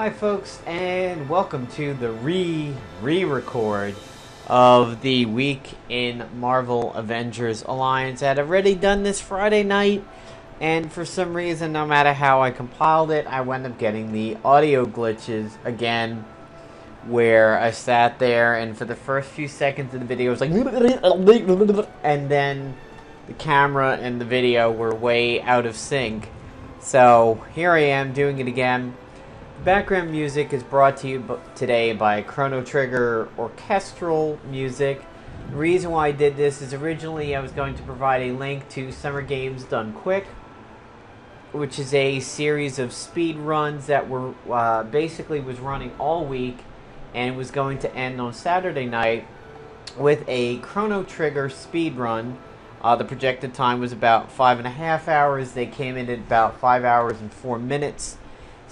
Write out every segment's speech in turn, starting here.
Hi folks, and welcome to the re-record of the week in Marvel Avengers Alliance. I had already done this Friday night, and for some reason, no matter how I compiled it, I wound up getting the audio glitches again, where I sat there and for the first few seconds of the video it was like, and then the camera and the video were way out of sync. So here I am doing it again. Background music is brought to you today by Chrono Trigger Orchestral Music. The reason why I did this is originally I was going to provide a link to Summer Games Done Quick, which is a series of speed runs that were basically was running all week and was going to end on Saturday night with a Chrono Trigger speed run. The projected time was about 5.5 hours. They came in at about 5 hours and 4 minutes.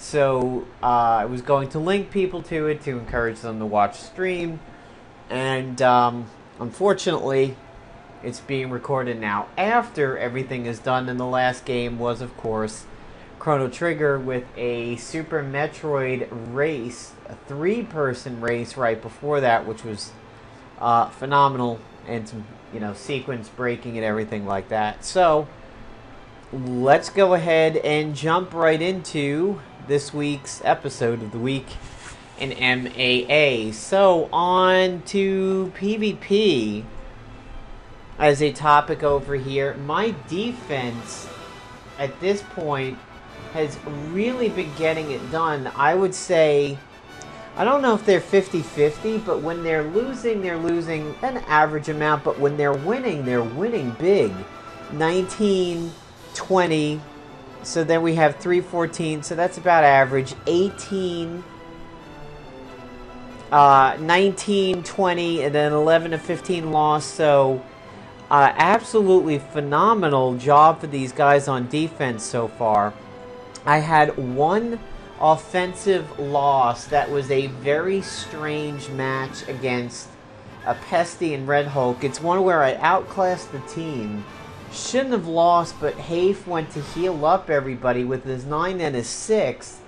So I was going to link people to it to encourage them to watch the stream, and unfortunately it's being recorded now after everything is done, and the last game was of course Chrono Trigger with a Super Metroid race, a 3-person race right before that, which was phenomenal, and some sequence breaking and everything like that. So let's go ahead and jump right into this week's episode of the week in MAA. So on to PvP as a topic over here. My defense at this point has really been getting it done. I would say, I don't know if they're 50-50, but when they're losing an average amount, but when they're winning big. 19, 20, so then we have 314, so that's about average. 18, 19, 20, and then 11 to 15 loss. So absolutely phenomenal job for these guys on defense so far. I had one offensive loss that was a very strange match against a Pesty and Red Hulk. It's one where I outclassed the team. Shouldn't have lost, but Hafe went to heal up everybody with his 9 and his 6,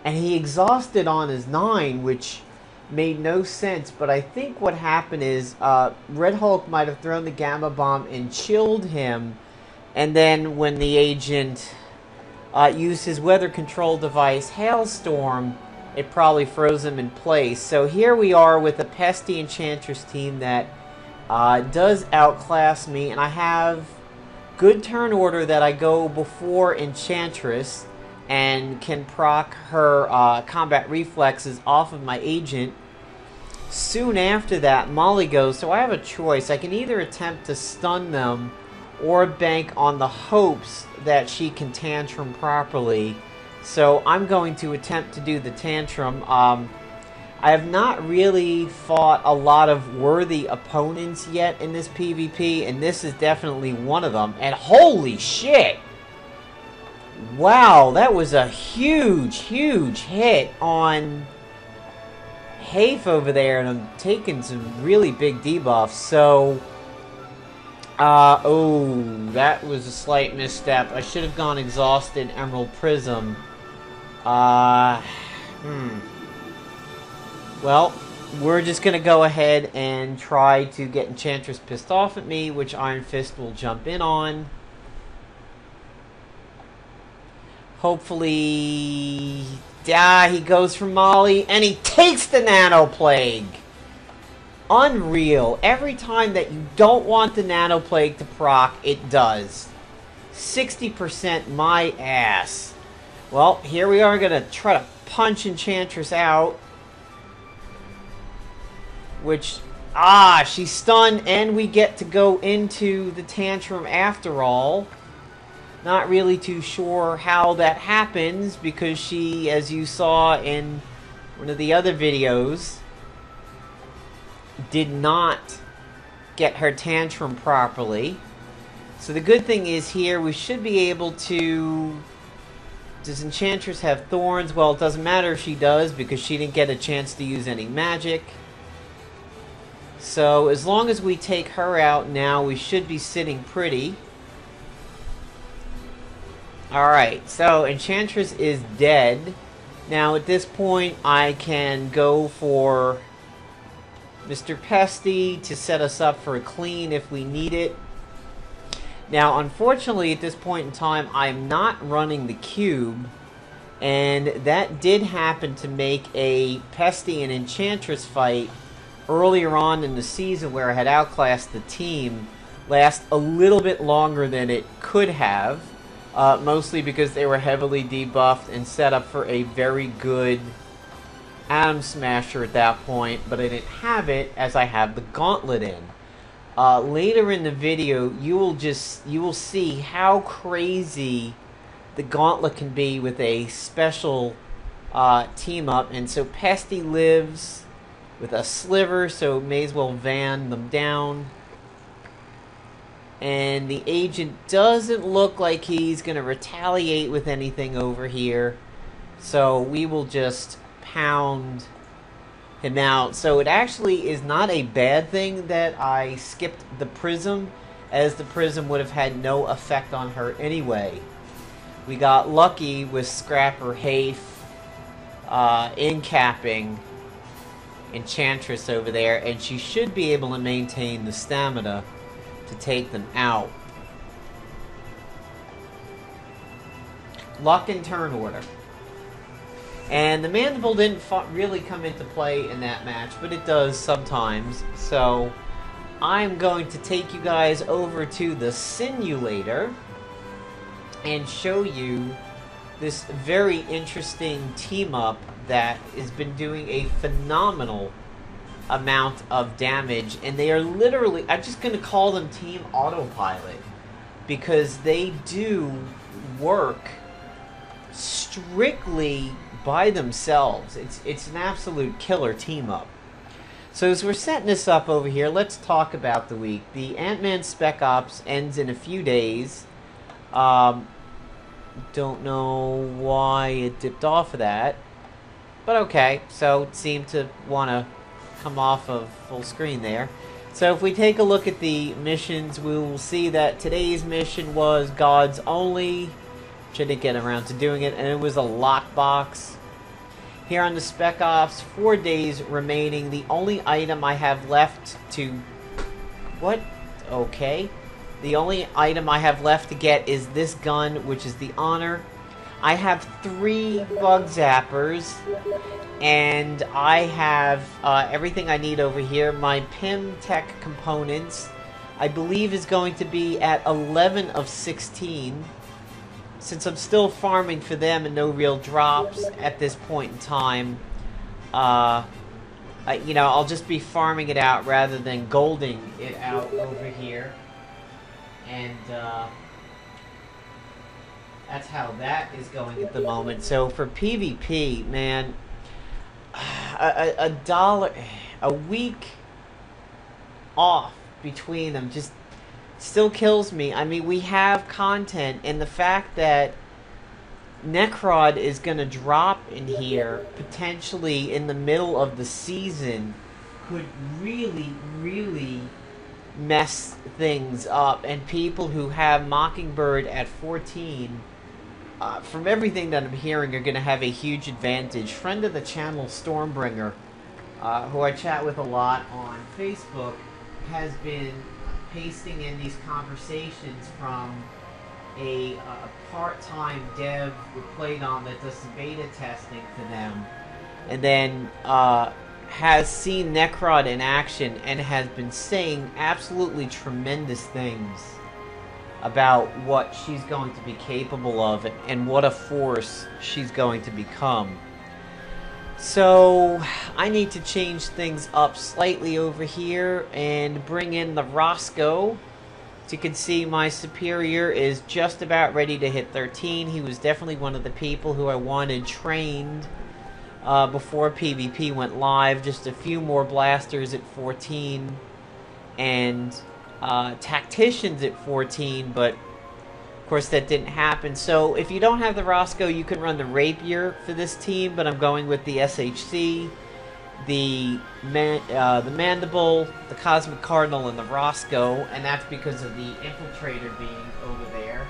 and he exhausted on his 9, which made no sense. But I think what happened is Red Hulk might have thrown the Gamma Bomb and chilled him, and then when the agent used his weather control device, Hailstorm, it probably froze him in place. So here we are with a Pesty Enchantress team that does outclass me, and I have good turn order that I go before Enchantress and can proc her combat reflexes off of my agent. Soon after that, Molly goes, so I have a choice. I can either attempt to stun them or bank on the hopes that she can tantrum properly. So I'm going to attempt to do the tantrum. I have not really fought a lot of worthy opponents yet in this PvP, and this is definitely one of them. And holy shit! Wow, that was a huge hit on Hafe over there, and I'm taking some really big debuffs. So, oh, that was a slight misstep. I should have gone Exhausted Emerald Prism. Well, we're just going to go ahead and try to get Enchantress pissed off at me, which Iron Fist will jump in on. Hopefully, he goes for Molly, and he takes the Nano Plague. Unreal. Every time that you don't want the Nano Plague to proc, it does. 60% my ass. Well, here we are going to try to punch Enchantress out. Which, she's stunned, and we get to go into the tantrum after all. Not really too sure how that happens, because she, as you saw in one of the other videos, did not get her tantrum properly. So the good thing is here, we should be able to... Does Enchantress have thorns? Well, it doesn't matter if she does, because she didn't get a chance to use any magic. So as long as we take her out now, we should be sitting pretty. Alright, so Enchantress is dead. Now at this point I can go for Mr. Pesty to set us up for a clean if we need it. Now unfortunately at this point in time I'm not running the cube, and that did happen to make a Pesty and Enchantress fight earlier on in the season where I had outclassed the team last a little bit longer than it could have, mostly because they were heavily debuffed and set up for a very good Atom Smasher at that point, but I didn't have it as I have the gauntlet in. Later in the video you will see how crazy the gauntlet can be with a special team up. And so Pesty lives with a sliver, so may as well van them down. And the agent doesn't look like he's going to retaliate with anything over here, so we will just pound him out. So it actually is not a bad thing that I skipped the prism, as the prism would have had no effect on her anyway. We got lucky with Scrapper Hafe in-capping Enchantress over there, and she should be able to maintain the stamina to take them out. Luck and turn order. And the Mandible didn't really come into play in that match, but it does sometimes. So I'm going to take you guys over to the simulator and show you this very interesting team up that has been doing a phenomenal amount of damage. And they are literally, I'm just going to call them Team Autopilot, because they do work strictly by themselves. It's an absolute killer team up. So as we're setting this up over here, let's talk about the week. The AntMan Spec Ops ends in a few days. Don't know why it dipped off of that, but okay. So it seemed to want to come off of full screen there. So if we take a look at the missions, we will see that today's mission was Gods Only, which I didn't get around to doing it, and it was a lockbox. Here on the Spec Ops, 4 days remaining. The only item I have left to... What? Okay. The only item I have left to get is this gun, which is the Honor. I have 3 bug zappers, and I have everything I need over here. My Pym Components, I believe, is going to be at 11 of 16. Since I'm still farming for them and no real drops at this point in time, I'll just be farming it out rather than golding it out over here. And that's how that is going at the moment. So for PvP, man, $1 a week off between them just still kills me. I mean, we have content, and the fact that Necrod is going to drop in here potentially in the middle of the season could really, really mess things up. And people who have Mockingbird at 14, from everything that I'm hearing, are going to have a huge advantage. Friend of the channel, Stormbringer, who I chat with a lot on Facebook, has been pasting in these conversations from a part-time dev who played on that does some beta testing for them, and then has seen Necrod in action and has been saying absolutely tremendous things about what she's going to be capable of and what a force she's going to become. So I need to change things up slightly over here and bring in the Roscoe. As you can see, my superior is just about ready to hit 13. He was definitely one of the people who I wanted trained before PvP went live. Just a few more blasters at 14 and tacticians at 14, but of course that didn't happen. So if you don't have the Roscoe, you can run the Rapier for this team, but I'm going with the SHC, the Mandible, the Cosmic Cardinal, and the Roscoe, and that's because of the Infiltrator being over there.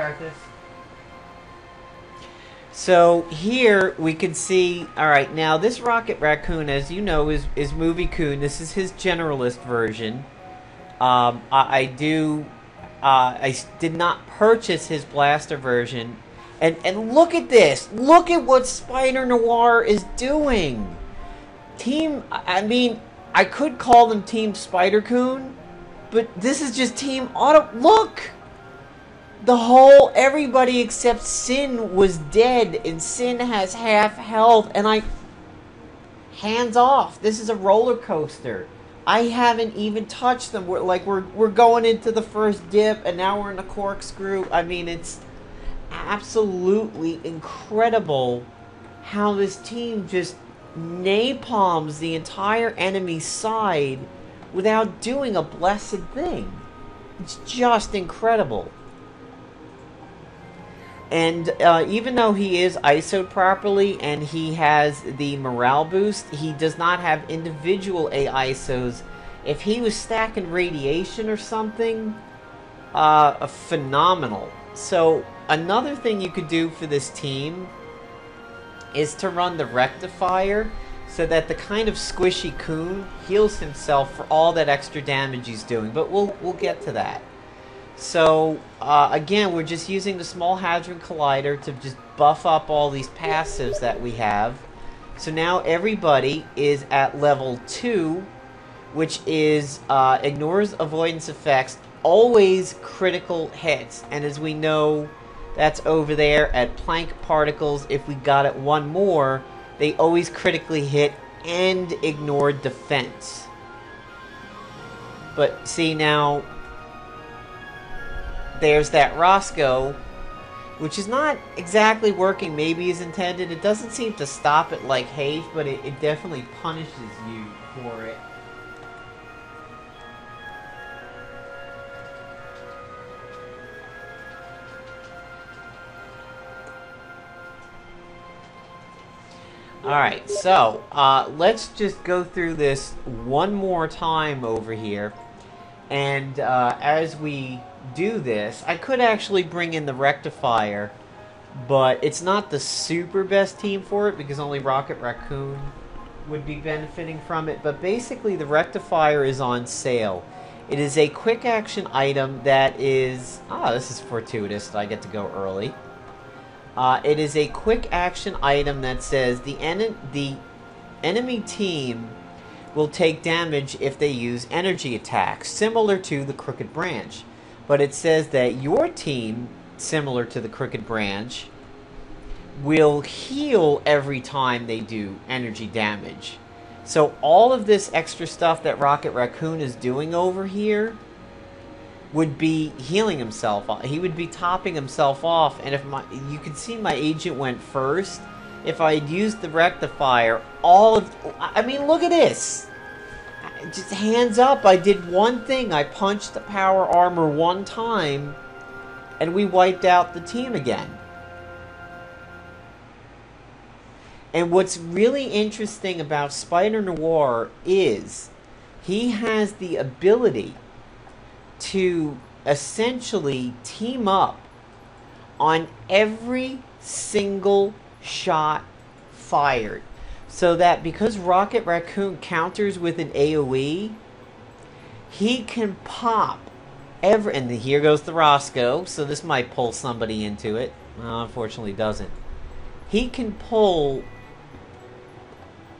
practice. So here we can see, alright, now this Rocket Raccoon, as you know, is Movie Coon. This is his generalist version. I did not purchase his blaster version. And look at this! Look at what spider-noir is doing! I mean, I could call them Team Spider-Coon, but this is just Team Auto... Look! Everybody except Sin was dead, and Sin has half health, and hands off. This is a roller coaster. I haven't even touched them. We're going into the first dip, and now we're in the corkscrew. I mean, it's absolutely incredible how this team just napalms the entire enemy side without doing a blessed thing. It's just incredible. And even though he is ISO'd properly and he has the morale boost, he does not have individual AISOs. If he was stacking radiation or something, phenomenal. So another thing you could do for this team is to run the Rectifier so that the kind of squishy coon heals himself for all that extra damage he's doing. But we'll get to that. So, again, we're just using the Small Hadron Collider to just buff up all these passives that we have. So now everybody is at level 2, which is ignores avoidance effects, always critical hits. And as we know, that's over there at Planck Particles. If we got it one more, they always critically hit and ignore defense. But see now... There's that Roscoe, which is not exactly working maybe as intended. It doesn't seem to stop it like haste, but it definitely punishes you for it. Alright, so let's just go through this one more time over here. And as we do this, I could actually bring in the Rectifier, but it's not the super best team for it because only Rocket Raccoon would be benefiting from it. But basically the Rectifier is on sale. It is a quick action item that is... this is fortuitous that I get to go early. It is a quick action item that says the enemy team will take damage if they use energy attacks, similar to the Crooked Branch. But it says that your team, similar to the Crooked Branch, will heal every time they do energy damage. So all of this extra stuff that Rocket Raccoon is doing over here would be healing himself. He would be topping himself off. And if you can see my agent went first. If I had used the Rectifier, I mean, look at this. Just hands up, I did one thing. I punched the power armor one time, and we wiped out the team again. And what's really interesting about Spider-Noir is he has the ability to essentially team up on every single shot fired. So that because Rocket Raccoon counters with an AoE, he can pop and here goes the Roscoe, so this might pull somebody into it. Well, unfortunately doesn't. He can pull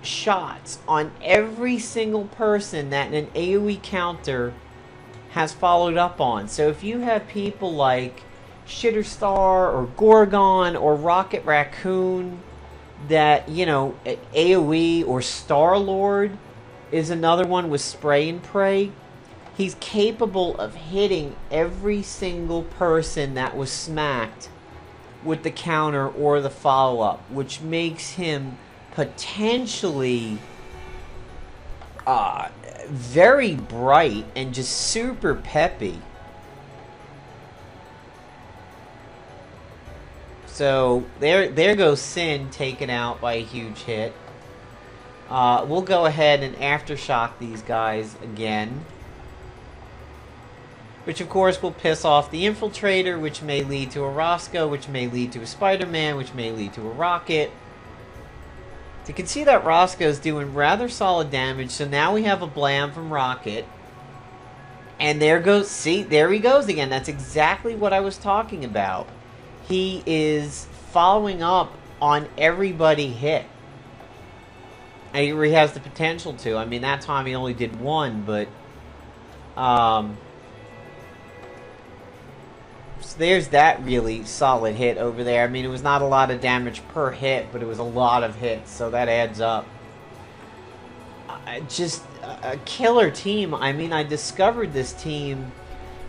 shots on every single person that an AoE counter has followed up on. So if you have people like Shitterstar or Gorgon or Rocket Raccoon that, you know, AoE, or Star-Lord is another one with spray and pray, he's capable of hitting every single person that was smacked with the counter or the follow-up, which makes him potentially very bright and just super peppy. So there goes Sin, taken out by a huge hit. We'll go ahead and aftershock these guys again. which of course will piss off the Infiltrator, which may lead to a Roscoe, which may lead to a Spider-Man, which may lead to a Rocket. You can see that Roscoe's doing rather solid damage, so now we have a Blam from Rocket. And there goes, see, there he goes again. That's exactly what I was talking about. He is following up on everybody hit. And he has the potential to. I mean, that time he only did one, but... so there's that really solid hit over there. I mean, it was not a lot of damage per hit, but it was a lot of hits, so that adds up. Just a killer team. I mean, I discovered this team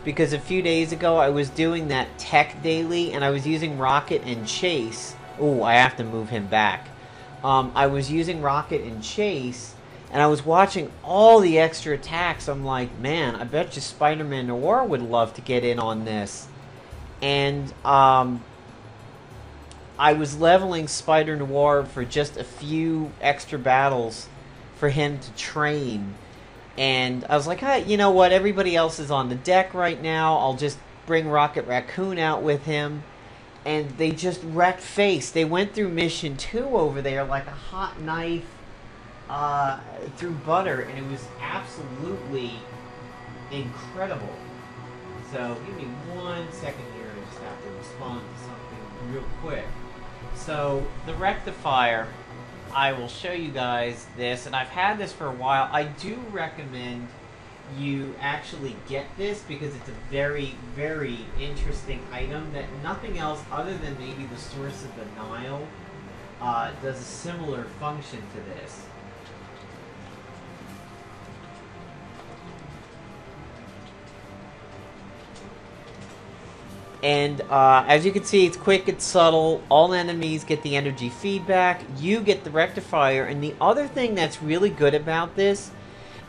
because a few days ago I was doing that tech daily, and I was using Rocket and Chase. Oh, I have to move him back. I was using Rocket and Chase, and I was watching all the extra attacks. I'm like, man, I bet you Spider-Man Noir would love to get in on this. And I was leveling Spider-Noir for just a few extra battles for him to train. And I was like, hey, you know what, everybody else is on the deck right now. I'll just bring Rocket Raccoon out with him. And they just wrecked face. They went through mission 2 over there like a hot knife through butter. And it was absolutely incredible. So give me 1 second here. I just have to respond to something real quick. So the Rectifier, I will show you guys this, and I've had this for a while. I do recommend you actually get this because it's a very, very interesting item that nothing else other than maybe the Source of the Nile does a similar function to this. And as you can see, it's quick, it's subtle. All enemies get the energy feedback. You get the Rectifier. And the other thing that's really good about this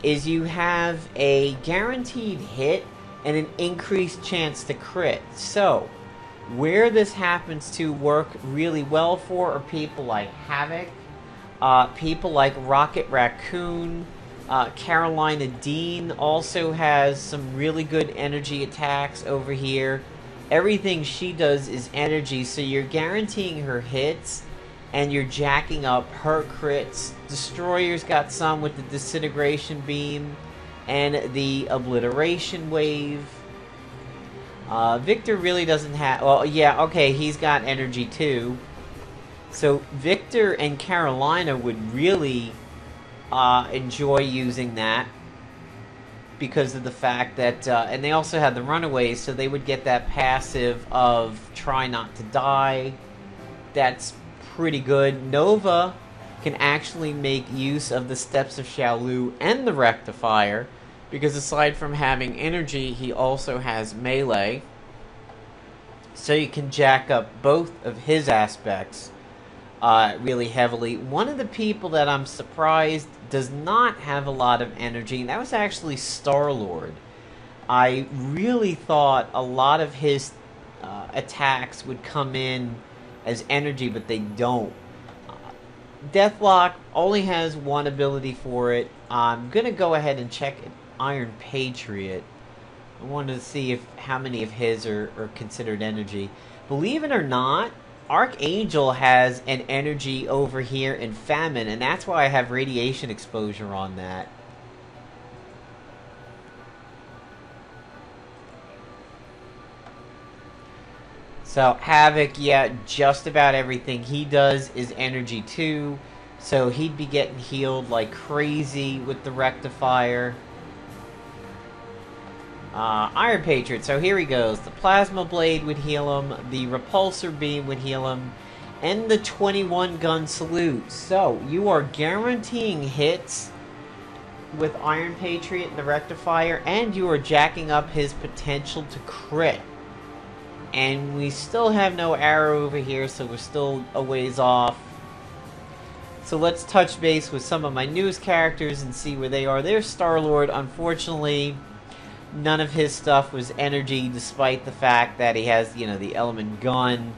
is you have a guaranteed hit and an increased chance to crit. So, where this happens to work really well for are people like Havoc, people like Rocket Raccoon. Carolina Dean also has some really good energy attacks over here. Everything she does is energy, so you're guaranteeing her hits, and you're jacking up her crits. Destroyer's got some with the disintegration beam, and the obliteration wave. Victor really doesn't have... well, yeah, okay, he's got energy too. So Victor and Carolina would really enjoy using that, because of the fact that, and they also had the runaways, so they would get that passive of try not to die. That's pretty good. Nova can actually make use of the Steps of Shaolu and the Rectifier, because aside from having energy, he also has melee. So you can jack up both of his aspects really heavily. One of the people that I'm surprised does not have a lot of energy, and that was actually Star-Lord. I really thought a lot of his attacks would come in as energy, but they don't. Deathlock only has one ability for it. I'm going to go ahead and check Iron Patriot. I wanted to see if how many of his are considered energy. Believe it or not, Archangel has an energy over here in Famine, and that's why I have radiation exposure on that. So, Havoc, yeah, just about everything he does is energy too. So, he'd be getting healed like crazy with the Rectifier. Iron Patriot, so here he goes. The Plasma Blade would heal him, the Repulsor Beam would heal him, and the 21 gun salute. So, you are guaranteeing hits with Iron Patriot and the Rectifier, and you are jacking up his potential to crit. And we still have no arrow over here, so we're still a ways off. So let's touch base with some of my newest characters and see where they are. There's Star-Lord. Unfortunately, none of his stuff was energy, despite the fact that he has, you know, the element gun.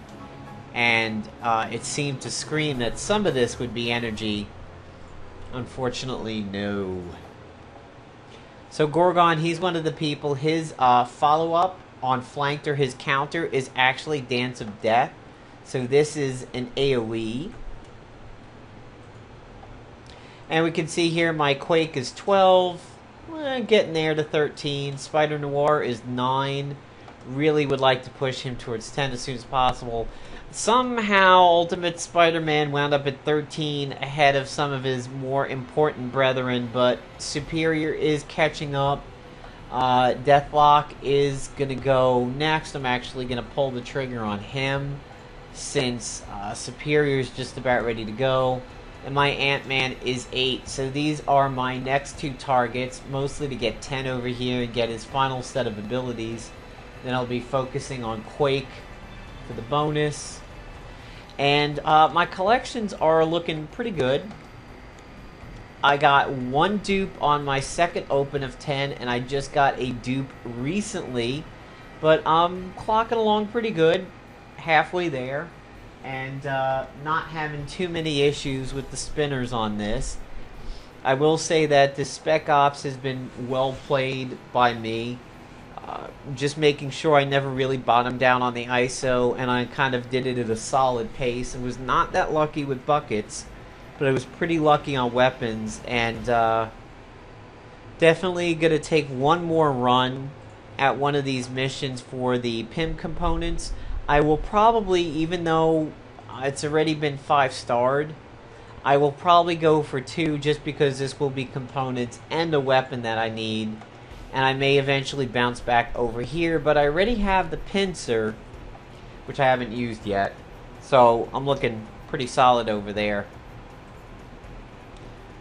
And it seemed to scream that some of this would be energy. Unfortunately, no. So Gorgon, he's one of the people. His follow-up on flanked, or his counter, is actually Dance of Death. So this is an AoE. And we can see here my Quake is 12. Getting there to 13. Spider-Noir is 9. Really would like to push him towards 10 as soon as possible. Somehow Ultimate Spider-Man wound up at 13 ahead of some of his more important brethren, but Superior is catching up. Deathlock is going to go next. I'm actually going to pull the trigger on him since Superior is just about ready to go. And my AntMan is 8. So these are my next 2 targets, mostly to get 10 over here and get his final set of abilities. Then I'll be focusing on Quake for the bonus. And my collections are looking pretty good. I got 1 dupe on my second open of 10, and I just got a dupe recently. But I'm clocking along pretty good, halfway there. And not having too many issues with the spinners on this. I will say that the spec ops has been well played by me. Just making sure I never really bottomed down on the ISO, and I kind of did it at a solid pace. And was not that lucky with buckets, but I was pretty lucky on weapons. And definitely going to take one more run at one of these missions for the Pym Components. I will probably, even though it's already been 5-starred, I will probably go for 2 just because this will be components and a weapon that I need. And I may eventually bounce back over here, but I already have the pincer, which I haven't used yet. So I'm looking pretty solid over there.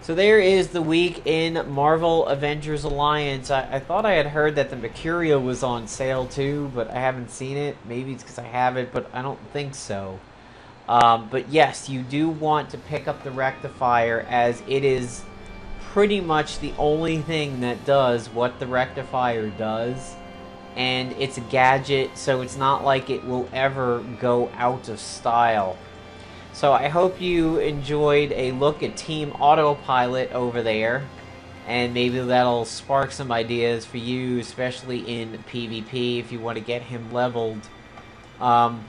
So there is the week in Marvel Avengers Alliance. I thought I had heard that the Mercurial was on sale too, but I haven't seen it. Maybe it's because I have it, but I don't think so. But yes, you do want to pick up the Rectifier, as it is pretty much the only thing that does what the Rectifier does. And it's a gadget, so it's not like it will ever go out of style. So I hope you enjoyed a look at Team Autopilot over there, and maybe that'll spark some ideas for you, especially in PvP if you want to get him leveled. And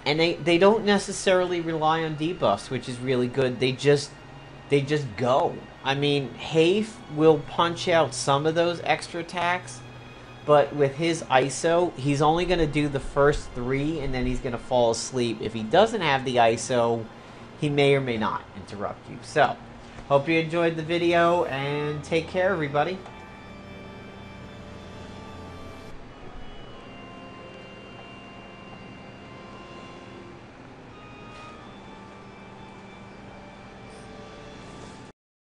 they don't necessarily rely on debuffs, which is really good. They just go. I mean, Hafe will punch out some of those extra attacks, but with his ISO, he's only going to do the first 3, and then he's going to fall asleep. If he doesn't have the ISO, he may or may not interrupt you. So, hope you enjoyed the video, and take care, everybody.